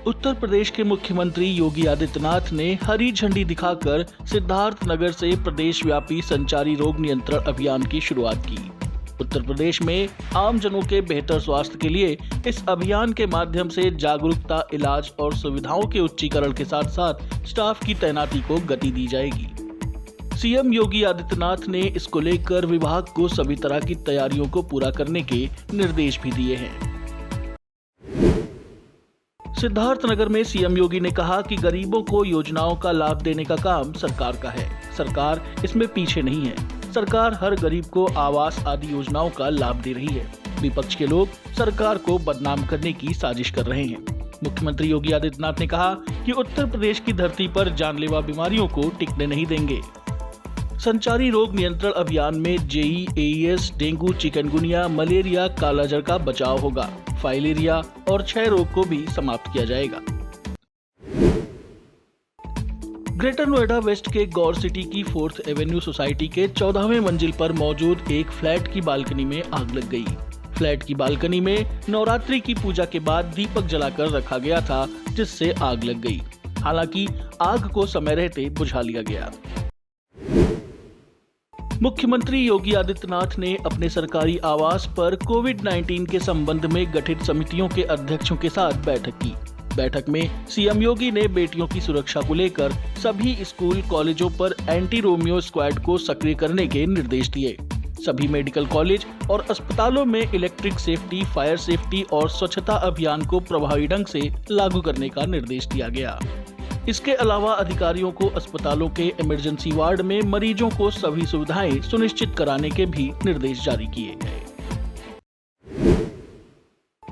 उत्तर प्रदेश के मुख्यमंत्री योगी आदित्यनाथ ने हरी झंडी दिखाकर सिद्धार्थनगर से प्रदेश व्यापी संचारी रोग नियंत्रण अभियान की शुरुआत की। उत्तर प्रदेश में आम जनों के बेहतर स्वास्थ्य के लिए इस अभियान के माध्यम से जागरूकता, इलाज और सुविधाओं के उच्चीकरण के साथ साथ स्टाफ की तैनाती को गति दी जाएगी। सीएम योगी आदित्यनाथ ने इसको लेकर विभाग को सभी तरह की तैयारियों को पूरा करने के निर्देश भी दिए हैं। सिद्धार्थनगर में सीएम योगी ने कहा कि गरीबों को योजनाओं का लाभ देने का काम सरकार का है। सरकार इसमें पीछे नहीं है। सरकार हर गरीब को आवास आदि योजनाओं का लाभ दे रही है। विपक्ष के लोग सरकार को बदनाम करने की साजिश कर रहे हैं। मुख्यमंत्री योगी आदित्यनाथ ने कहा कि उत्तर प्रदेश की धरती पर जानलेवा बीमारियों को टिकने नहीं देंगे। संचारी रोग नियंत्रण अभियान में JE, AES, dengue, chikungunya, malaria, kala-azar का बचाव होगा। फाइलेरिया और क्षय रोग को भी समाप्त किया जाएगा। ग्रेटर नोएडा वेस्ट के गौर सिटी की 4th एवेन्यू सोसाइटी के 14वें मंजिल पर मौजूद एक फ्लैट की बालकनी में आग लग गई। फ्लैट की बालकनी में नवरात्रि की पूजा के बाद दीपक जलाकर रखा गया था, जिससे आग लग गई। हालांकि आग को समय रहते बुझा लिया गया। मुख्यमंत्री योगी आदित्यनाथ ने अपने सरकारी आवास पर कोविड-19 के संबंध में गठित समितियों के अध्यक्षों के साथ बैठक की। बैठक में सीएम योगी ने बेटियों की सुरक्षा को लेकर सभी स्कूल कॉलेजों पर एंटी रोमियो स्क्वाड को सक्रिय करने के निर्देश दिए। सभी मेडिकल कॉलेज और अस्पतालों में इलेक्ट्रिक सेफ्टी, फायर सेफ्टी और स्वच्छता अभियान को प्रभावी ढंग से लागू करने का निर्देश दिया गया। इसके अलावा अधिकारियों को अस्पतालों के इमरजेंसी वार्ड में मरीजों को सभी सुविधाएं सुनिश्चित कराने के भी निर्देश जारी किए गए।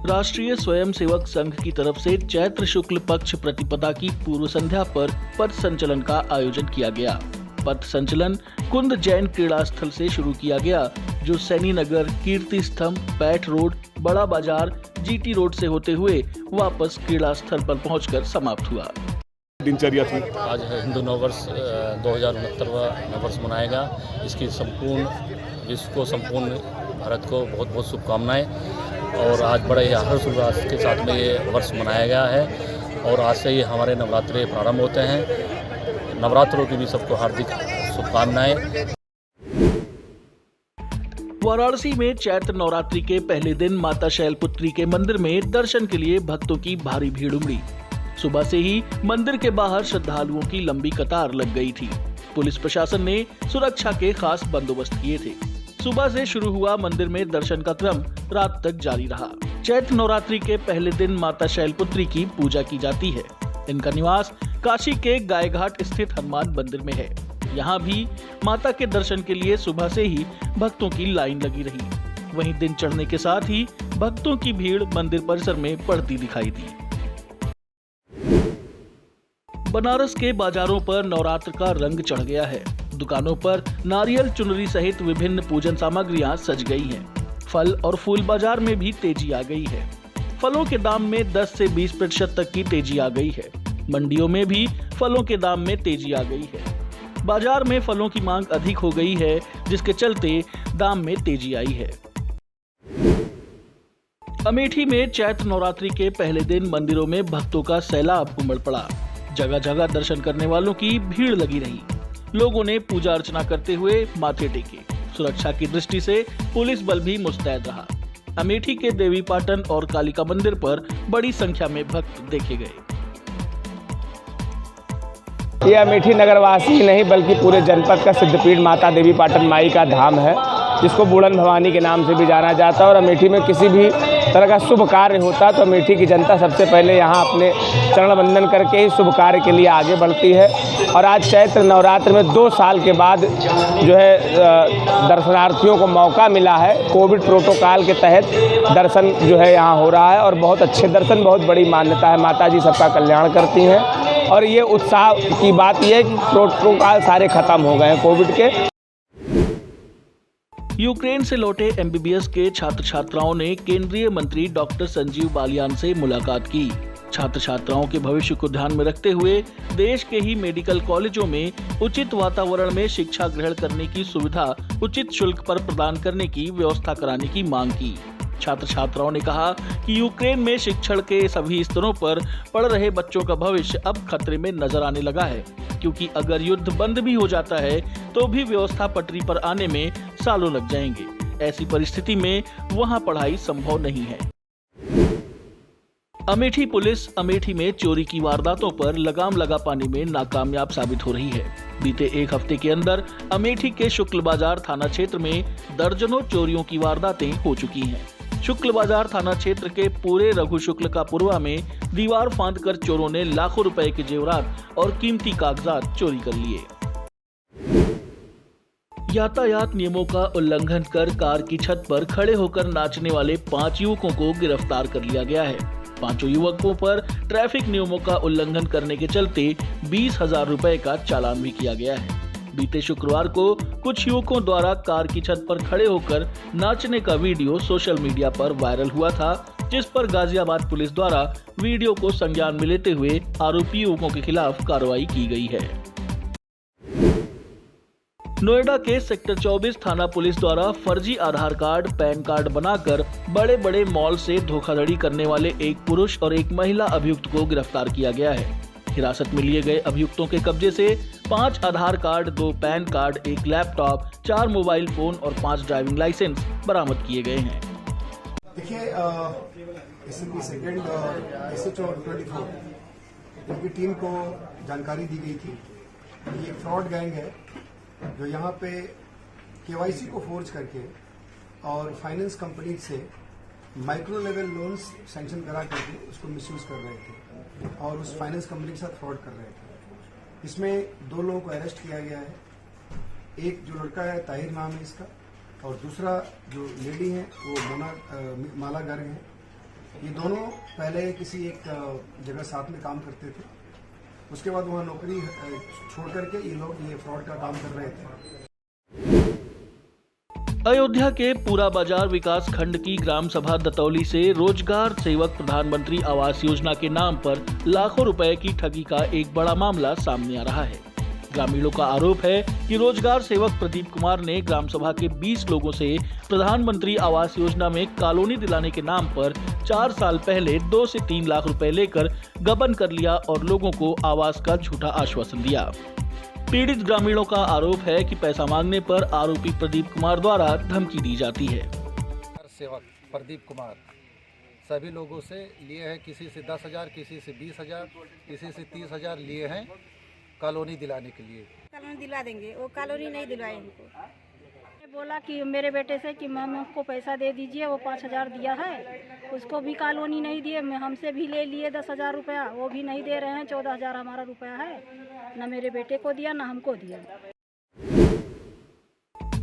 राष्ट्रीय स्वयंसेवक संघ की तरफ से चैत्र शुक्ल पक्ष प्रतिपदा की पूर्व संध्या पर पथ संचलन का आयोजन किया गया। पथ संचलन कुंद जैन क्रीड़ा स्थल से शुरू किया गया, जो सैनी नगर, कीर्ति स्तंभ, पैठ रोड, बड़ा बाजार, जीटी रोड से होते हुए वापस क्रीड़ा स्थल पर पहुंचकर समाप्त हुआ। दिनचर्या थी। आज हिंदू नववर्ष 2069वां नववर्ष मनाएगा। इसकी संपूर्ण विश्व को, संपूर्ण भारत को बहुत बहुत शुभकामनाएं। और आज बड़े हर्षोल्लास के साथ में ये वर्ष मनाया गया है और आज से ही हमारे नवरात्रे प्रारंभ होते हैं। नवरात्रों की भी सबको हार्दिक शुभकामनाएं। वाराणसी में चैत्र नवरात्रि के पहले दिन माता शैलपुत्री के मंदिर में दर्शन के लिए भक्तों की भारी भीड़ उमड़ी। सुबह से ही मंदिर के बाहर श्रद्धालुओं की लंबी कतार लग गई थी। पुलिस प्रशासन ने सुरक्षा के खास बंदोबस्त किए थे। सुबह से शुरू हुआ मंदिर में दर्शन का क्रम रात तक जारी रहा। चैत्र नवरात्रि के पहले दिन माता शैलपुत्री की पूजा की जाती है। इनका निवास काशी के गायघाट स्थित हनुमान मंदिर में है। यहाँ भी माता के दर्शन के लिए सुबह से ही भक्तों की लाइन लगी रही। वहीं दिन चढ़ने के साथ ही भक्तों की भीड़ मंदिर परिसर में बढ़ती दिखाई दी। बनारस के बाजारों पर नवरात्र का रंग चढ़ गया है। दुकानों पर नारियल, चुनरी सहित विभिन्न पूजन सामग्रियां सज गई हैं। फल और फूल बाजार में भी तेजी आ गई है। फलों के दाम में 10 से 20% तक की तेजी आ गई है। मंडियों में भी फलों के दाम में तेजी आ गई है। बाजार में फलों की मांग अधिक हो गई है, जिसके चलते दाम में तेजी आई है। अमेठी में चैत्र नवरात्रि के पहले दिन मंदिरों में भक्तों का सैलाब उमड़ पड़ा। जगह जगह दर्शन करने वालों की भीड़ लगी रही। लोगों ने पूजा अर्चना करते हुए माथे टेके। सुरक्षा की दृष्टि से पुलिस बल भी मुस्तैद रहा। अमेठी के देवीपाटन और कालिका मंदिर पर बड़ी संख्या में भक्त देखे गए। ये अमेठी नगरवासी नहीं बल्कि पूरे जनपद का सिद्धपीठ माता देवीपाटन माई का धाम है, जिसको बूढ़न भवानी के नाम से भी जाना जाता है। और अमेठी में किसी भी तरह का शुभ कार्य होता है तो अमेठी की जनता सबसे पहले यहाँ अपने चरण वंदन करके ही शुभ कार्य के लिए आगे बढ़ती है। और आज चैत्र नवरात्र में 2 साल के बाद जो है दर्शनार्थियों को मौका मिला है। कोविड प्रोटोकॉल के तहत दर्शन जो है यहाँ हो रहा है और बहुत अच्छे दर्शन, बहुत बड़ी मान्यता है। माता जी सबका कल्याण करती हैं और ये उत्साह की बात यह है कि प्रोटोकॉल सारे खत्म हो गए हैं कोविड के। यूक्रेन से लौटे एमबीबीएस के छात्र छात्राओं ने केंद्रीय मंत्री डॉक्टर संजीव बालियान से मुलाकात की। छात्र छात्राओं के भविष्य को ध्यान में रखते हुए देश के ही मेडिकल कॉलेजों में उचित वातावरण में शिक्षा ग्रहण करने की सुविधा उचित शुल्क पर प्रदान करने की व्यवस्था कराने की मांग की। छात्र छात्राओं ने कहा कि यूक्रेन में शिक्षण के सभी स्तरों पर पढ़ रहे बच्चों का भविष्य अब खतरे में नजर आने लगा है, क्योंकि अगर युद्ध बंद भी हो जाता है तो भी व्यवस्था पटरी पर आने में सालों लग जाएंगे। ऐसी परिस्थिति में वहां पढ़ाई संभव नहीं है। अमेठी पुलिस अमेठी में चोरी की वारदातों पर लगाम लगा पाने में नाकामयाब साबित हो रही है। बीते एक हफ्ते के अंदर अमेठी के शुक्ल बाजार थाना क्षेत्र में दर्जनों चोरियों की वारदातें हो चुकी हैं। शुक्ल बाजार थाना क्षेत्र के पूरे रघु शुक्ल का पुरवा में दीवार फांदकर चोरों ने लाखों रुपए के जेवरात और कीमती कागजात चोरी कर लिए। यातायात नियमों का उल्लंघन कर कार की छत पर खड़े होकर नाचने वाले 5 युवकों को गिरफ्तार कर लिया गया है। 5 युवकों पर ट्रैफिक नियमों का उल्लंघन करने के चलते 20,000 रुपए का चालान भी किया गया है। बीते शुक्रवार को कुछ युवकों द्वारा कार की छत पर खड़े होकर नाचने का वीडियो सोशल मीडिया पर वायरल हुआ था, जिस पर गाजियाबाद पुलिस द्वारा वीडियो को संज्ञान में लेते हुए आरोपी युवकों के खिलाफ कार्रवाई की गई है। नोएडा के सेक्टर 24 थाना पुलिस द्वारा फर्जी आधार कार्ड, पैन कार्ड बनाकर बड़े बड़े मॉल से धोखाधड़ी करने वाले एक पुरुष और एक महिला अभियुक्त को गिरफ्तार किया गया है। हिरासत में लिए गए अभियुक्तों के कब्जे से 5 Aadhaar card, 2 PAN card, 1 laptop, 4 mobile phone और 5 ड्राइविंग लाइसेंस बरामद किए गए हैं। देखिए, एसएसपी सेकंड SHO 24 इनकी टीम को जानकारी दी गई थी। ये फ्रॉड गैंग है जो यहाँ पे KYC को फोर्ज करके और फाइनेंस कंपनी से माइक्रो लेवल लोन्स सैंक्शन करा करके उसको मिसयूज कर रहे थे और उस फाइनेंस कंपनी के साथ फ्रॉड कर रहे थे। इसमें 2 लोगों को अरेस्ट किया गया है। एक जो लड़का है ताहिर नाम है इसका, और दूसरा जो लेडी है वो माला गर्ग है। ये दोनों पहले किसी एक जगह साथ में काम करते थे, उसके बाद वहाँ नौकरी छोड़ करके ये लोग ये फ्रॉड का काम कर रहे थे। अयोध्या के पूरा बाजार विकास खंड की ग्राम सभा दतौली से रोजगार सेवक प्रधानमंत्री आवास योजना के नाम पर लाखों रुपए की ठगी का एक बड़ा मामला सामने आ रहा है। ग्रामीणों का आरोप है कि रोजगार सेवक प्रदीप कुमार ने ग्राम सभा के 20 लोगों से प्रधानमंत्री आवास योजना में कॉलोनी दिलाने के नाम पर 4 साल पहले 2 से 3 लाख रुपए लेकर गबन कर लिया और लोगों को आवास का झूठा आश्वासन दिया। पीड़ित ग्रामीणों का आरोप है कि पैसा मांगने पर आरोपी प्रदीप कुमार द्वारा धमकी दी जाती है। सेवक प्रदीप कुमार सभी लोगों से लिए हैं, किसी से 10,000, किसी से 20,000, किसी से 30,000 लिए हैं कॉलोनी दिलाने के लिए। कॉलोनी दिला देंगे, वो कॉलोनी नहीं दिलवाए हमको। बोला कि मेरे बेटे से कि मैम उसको पैसा दे दीजिए, वो 5,000 दिया है, उसको भी कॉलोनी नहीं दिए। मैं हमसे भी ले लिए 10,000 रुपया, वो भी नहीं दे रहे हैं। 14,000 हमारा रुपया है, न मेरे बेटे को दिया न हमको दिया।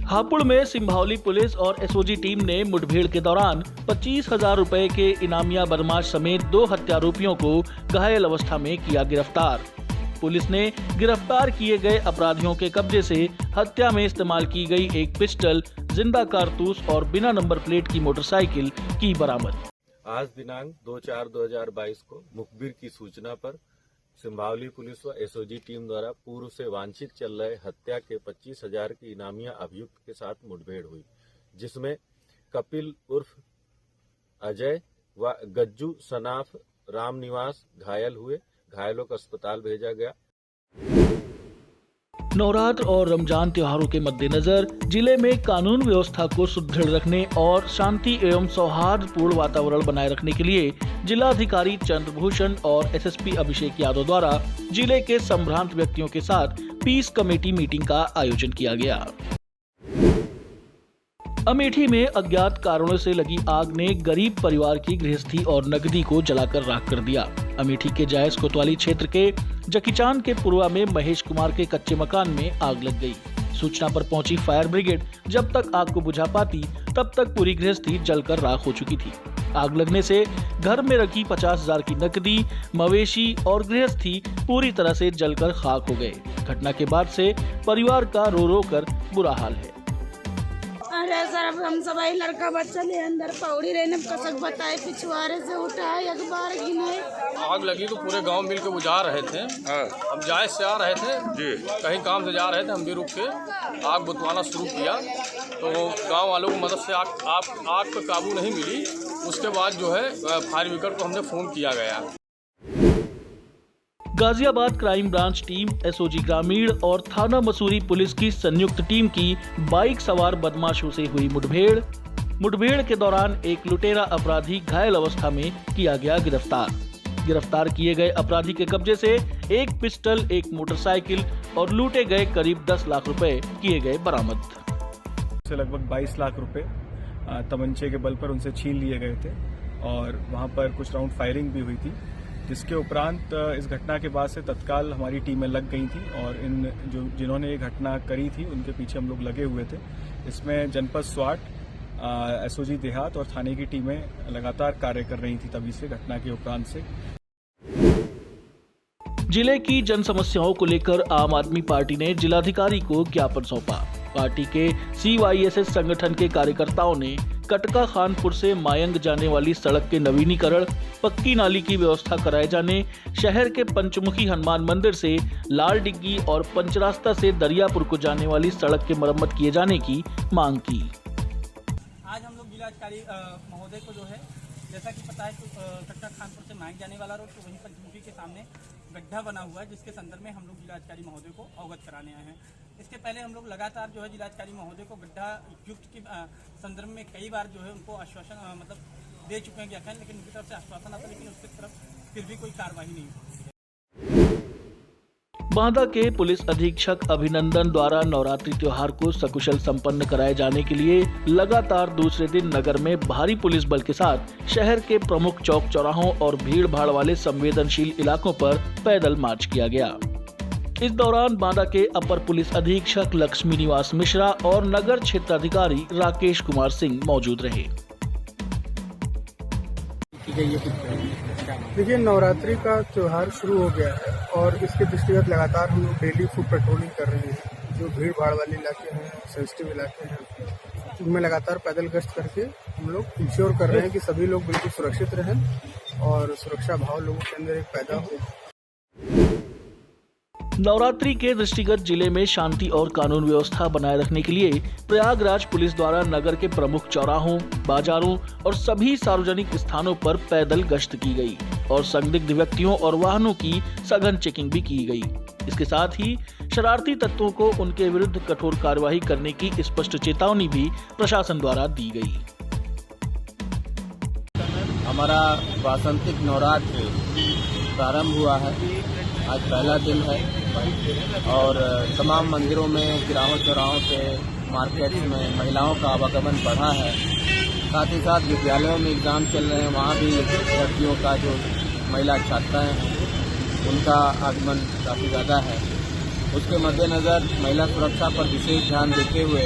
हापुड़ में सिंभावली पुलिस और SOG टीम ने मुठभेड़ के दौरान 25,000 रुपए के इनामिया बदमाश समेत 2 हत्यारोपियों को घायल अवस्था में किया गिरफ्तार। पुलिस ने गिरफ्तार किए गए अपराधियों के कब्जे से हत्या में इस्तेमाल की गई एक पिस्टल, जिंदा कारतूस और बिना नंबर प्लेट की मोटरसाइकिल की बरामद। आज दिनांक 2/4/2022 को मुखबिर की सूचना पर सिंभावली पुलिस व SOG टीम द्वारा पूर्व से वांछित चल रहे हत्या के 25,000 की इनामिया अभियुक्त के साथ मुठभेड़ हुई, जिसमें कपिल उर्फ अजय व गज्जू सनाफ रामनिवास घायल हुए। घायलों को अस्पताल भेजा गया। नवरात्र और रमजान त्योहारों के मद्देनजर जिले में कानून व्यवस्था को सुदृढ़ रखने और शांति एवं सौहार्दपूर्ण वातावरण बनाए रखने के लिए जिलाधिकारी चंद्रभूषण और SSP अभिषेक यादव द्वारा जिले के संभ्रांत व्यक्तियों के साथ पीस कमेटी मीटिंग का आयोजन किया गया। अमेठी में अज्ञात कारणों से लगी आग ने गरीब परिवार की गृहस्थी और नकदी को जलाकर राख कर दिया। अमेठी के जायस कोतवाली क्षेत्र के जकीचांद के पुरवा में महेश कुमार के कच्चे मकान में आग लग गई। सूचना पर पहुंची फायर ब्रिगेड जब तक आग को बुझा पाती तब तक पूरी गृहस्थी जलकर राख हो चुकी थी। आग लगने से घर में रखी 50,000 की नकदी, मवेशी और गृहस्थी पूरी तरह से जलकर खाक हो गए। घटना के बाद से परिवार का रो रो कर बुरा हाल है। अरे सर, अब हम सब लड़का बच्चा ले अंदर पौड़ी रहे, कसक बताए पिछुआरे से उठाए अखबार गिने। आग लगी तो पूरे गांव मिल के बुझा रहे थे। हम जायज से आ रहे थे जी, कहीं काम से जा रहे थे, हम भी रुक के आग बुझवाना शुरू किया। तो गांव वालों की मदद से आग पर काबू नहीं मिली। उसके बाद जो है फायर ब्रिगेड को हमने फ़ोन किया गया। Ghaziabad crime branch team, SOG ग्रामीण और थाना मसूरी पुलिस की संयुक्त टीम की बाइक सवार बदमाशों से हुई मुठभेड़ के दौरान एक लुटेरा अपराधी घायल अवस्था में किया गया गिरफ्तार किए गए अपराधी के कब्जे से एक पिस्टल, एक मोटरसाइकिल और लूटे गए करीब 10 लाख रुपए किए गए बरामद। से लगभग 22 लाख रुपए तमंचे के बल पर उनसे छीन लिए गए थे और वहां पर कुछ राउंड फायरिंग भी हुई थी, जिसके उपरांत इस घटना के बाद से तत्काल हमारी टीमें लग गई थी और जिन्होंने ये घटना करी थी उनके पीछे हम लोग लगे हुए थे। इसमें जनपद स्वाट, एसओजी देहात और थाने की टीमें लगातार कार्य कर रही थी तभी से घटना के उपरांत से। जिले की जन समस्याओं को लेकर आम आदमी पार्टी ने जिलाधिकारी को ज्ञापन सौंपा। पार्टी के CYSS संगठन के कार्यकर्ताओं ने कटका खानपुर से मायंग जाने वाली सड़क के नवीनीकरण, पक्की नाली की व्यवस्था कराए जाने, शहर के पंचमुखी हनुमान मंदिर से लाल डिग्गी और पंचरास्ता से दरियापुर को जाने वाली सड़क के मरम्मत किए जाने की मांग की। आज हम लोग जिलाधिकारी महोदय को जो है, जैसा कि पता है कटका खानपुर से मायंग जाने वाला रोड, तो वहीं पंचमुखी के सामने गड्ढा बना हुआ है, जिसके संदर्भ में हम लोग जिलाधिकारी महोदय को अवगत कराने आए हैं। इसके पहले हम लोग लगातार जो है जिलाधिकारी महोदय को गड्ढा युक्त के संदर्भ में कई बार जो है उनको आश्वासन दे चुके हैं ज्ञापन, लेकिन उनकी तरफ से आश्वासन आता, लेकिन उसकी तरफ फिर भी कोई कार्रवाई नहीं हुई। बांदा के पुलिस अधीक्षक अभिनंदन द्वारा नवरात्रि त्योहार को सकुशल संपन्न कराए जाने के लिए लगातार दूसरे दिन नगर में भारी पुलिस बल के साथ शहर के प्रमुख चौक चौराहों और भीड़ भाड़ वाले संवेदनशील इलाकों पर पैदल मार्च किया गया। इस दौरान बांदा के अपर पुलिस अधीक्षक लक्ष्मी निवास मिश्रा और नगर क्षेत्राधिकारी राकेश कुमार सिंह मौजूद रहे। देखिए, नवरात्रि का त्योहार शुरू हो गया है और इसके दृष्टिगत लगातार हम लोग डेली फुट पेट्रोलिंग कर रहे हैं। जो भीड़ भाड़ वाले इलाके हैं, सेंसिटिव इलाके हैं, उनमें लगातार पैदल गश्त करके हम लोग इंश्योर कर रहे हैं कि सभी लोग बिल्कुल सुरक्षित रहें और सुरक्षा भाव लोगों के अंदर एक पैदा हो। नवरात्रि के दृष्टिगत जिले में शांति और कानून व्यवस्था बनाए रखने के लिए प्रयागराज पुलिस द्वारा नगर के प्रमुख चौराहों, बाजारों और सभी सार्वजनिक स्थानों पर पैदल गश्त की गई और संदिग्ध व्यक्तियों और वाहनों की सघन चेकिंग भी की गई। इसके साथ ही शरारती तत्वों को उनके विरुद्ध कठोर कार्रवाई करने की स्पष्ट चेतावनी भी प्रशासन द्वारा दी गई। हमारा वासंतिक नवरात्रि प्रारंभ हुआ है, आज पहला दिन है और तमाम मंदिरों में, गिराहों चौराहों पे, मार्केट में महिलाओं का आवागमन बढ़ा है। साथ ही साथ विद्यालयों में एग्जाम चल रहे हैं, वहाँ भी लड़कियों का जो महिला छात्राएं हैं उनका आगमन काफ़ी ज़्यादा है। उसके मद्देनज़र महिला सुरक्षा पर विशेष ध्यान देते हुए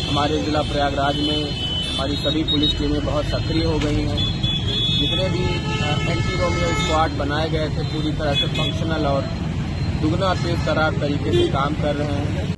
हमारे जिला प्रयागराज में हमारी सभी पुलिस टीमें बहुत सक्रिय हो गई हैं। जितने भी एंटी रोमियो स्क्वाड बनाए गए थे पूरी तरह से फंक्शनल और दुगना तेज तरार तरीके से काम कर रहे हैं।